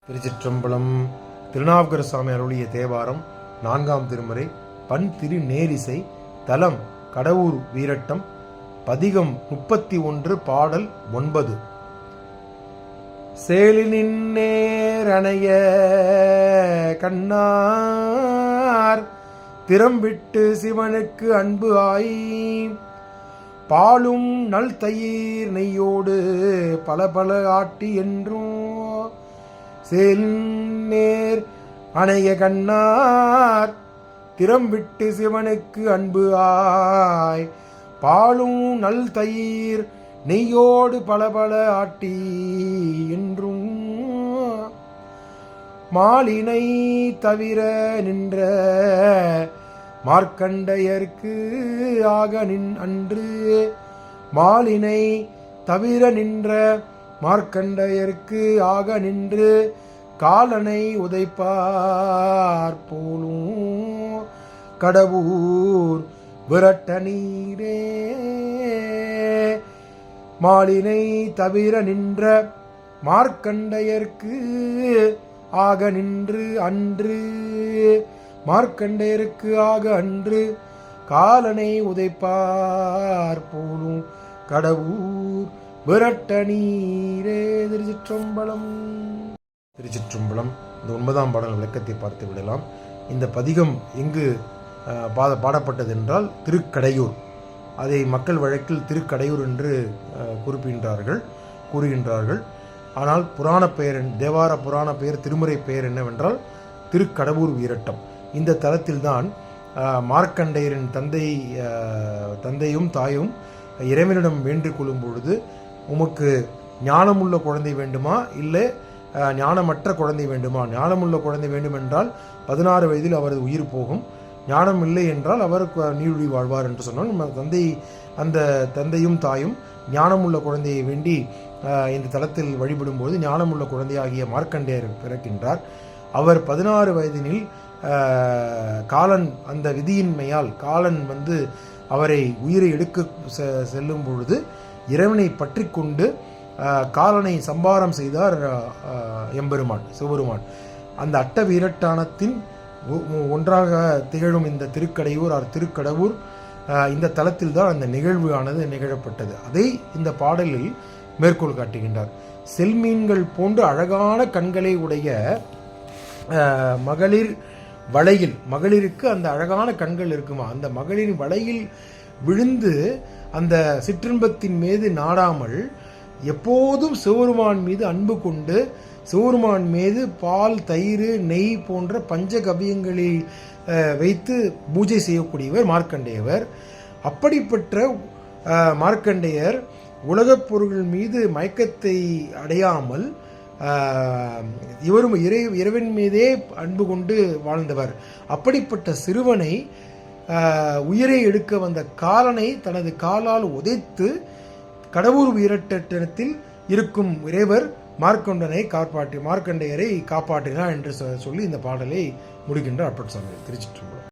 திருச்சிற்றம்பலம். திருநாவுக்கர சுவாமி அருளிய தேவாரம் 4ஆம் திருமுறை. பண் திருநேரிசை. தலம் கடவூர் வீரட்டம். பதிகம் 31. பாடல் 9. சேலினின் நேரணைய கண்ணார் திறம்பிட்டு சிவனுக்கு அன்பு ஆய் பாலும் நல் தயிர் நெய்யோடு பல பல ஆட்டி என்றும் சேர் அணைய கண்ணார் திறம்பிட்டு சிவனுக்கு அன்பு ஆய் பாலும் நல் தயிர் நெய்யோடு பல பல ஆட்டி என்றும் மாலினை தவிர நின்ற மார்க்கண்டையர்க்கு ஆக அன்று மாலினை தவிர நின்ற மார்க்கண்டையர்க்கு ஆக நின்று காலனை உதைப்பார் போலும் கடவூர் விரட்ட நீரே. மாலினை தவிர நின்ற மார்க்கண்டையர்க்கு ஆக நின்று அன்று மார்க்கண்டையருக்கு ஆக அன்று காலனை உதைப்பார் போலும் கடவூர் விரட்ட நீரே. திருச்சிற்றம்பலம். திருச்சிற்றம்பலம். இந்த 9ஆம் பாடல் விளக்கத்தை பார்த்து விடலாம். இந்த பதிகம் எங்கு பாடப்பட்டது என்றால் திருக்கடையூர். அதை மக்கள் வழக்கில் திருக்கடையூர் என்று கூறுகின்றார்கள். ஆனால் புராண பெயர், தேவார புராண பெயர், திருமுறை பெயர் என்னவென்றால் திருக்கடவூர் வீரட்டம். இந்த தலத்தில்தான் மார்க்கண்டையரின் தந்தையும் தாயும் இறைவனிடம் வேண்டிக் கொள்ளும் பொழுது, உமக்கு ஞானமுள்ள குழந்தை வேண்டுமா, இல்லை ஞானமற்ற குழந்தை வேண்டுமா? ஞானமுள்ள குழந்தை வேண்டுமென்றால் 16 வயதில் அவரது உயிர் போகும், ஞானம் இல்லை என்றால் அவர் நீடுழி வாழ்வார் என்று சொன்னால், அந்த தந்தையும் தாயும் ஞானமுள்ள குழந்தையை வேண்டி இந்த தலத்தில் வழிபடும்போது ஞானமுள்ள குழந்தையாகிய மார்க்கண்டேயர் பிறக்கின்றார். அவர் 16 வயதினில் காலன், அந்த விதியின்மையால் காலன் அவரை உயிரை எடுக்க செல்லும் பொழுது இறைவனை பற்றி கொண்டு காலனை சம்பாரம் செய்தார் எம்பெருமான் சிவபெருமான். அந்த அட்ட வீரட்டானத்தின் ஒன்றாக திகழும் இந்த திருக்கடவூர் இந்த தலத்தில் தான் அந்த நிகழ்வு ஆனது நிகழப்பட்டது. அதை இந்த பாடலில் மேற்கோள் காட்டுகின்றார். செல்மீன்கள் போன்று அழகான கண்களை உடைய மகளிர் வளையில், மகளிருக்கு அந்த அழகான கண்கள் இருக்குமா, அந்த மகளிரின் வளையில் விழுந்து அந்த சிற்றின்பத்தின் மீது நாடாமல் எப்போதும் சிவபெருமான் மீது அன்பு கொண்டு சிவபெருமான் மீது பால், தயிர், நெய் போன்ற பஞ்சகவியங்களை வைத்து பூஜை செய்யக்கூடியவர் மார்க்கண்டேயர். அப்படிப்பட்ட மார்க்கண்டேயர் உலகப் பொருள்கள் மீது மயக்கத்தை அடையாமல் இவரும் இறைவன் மீதே அன்பு கொண்டு வாழ்ந்தவர். அப்படிப்பட்ட சிறுவனை, உயிரை எடுக்க வந்த காலனை தனது காலால் உதைத்து கடவூர் வீரட்டத்தில் இருக்கும் இறைவர் மார்க்கண்டேயரை காப்பாற்றினார் என்று சொல்லி இந்த பாடலை முடிக்கின்ற அப்பர் சுவாமி. திருச்சிற்றம்பலம்.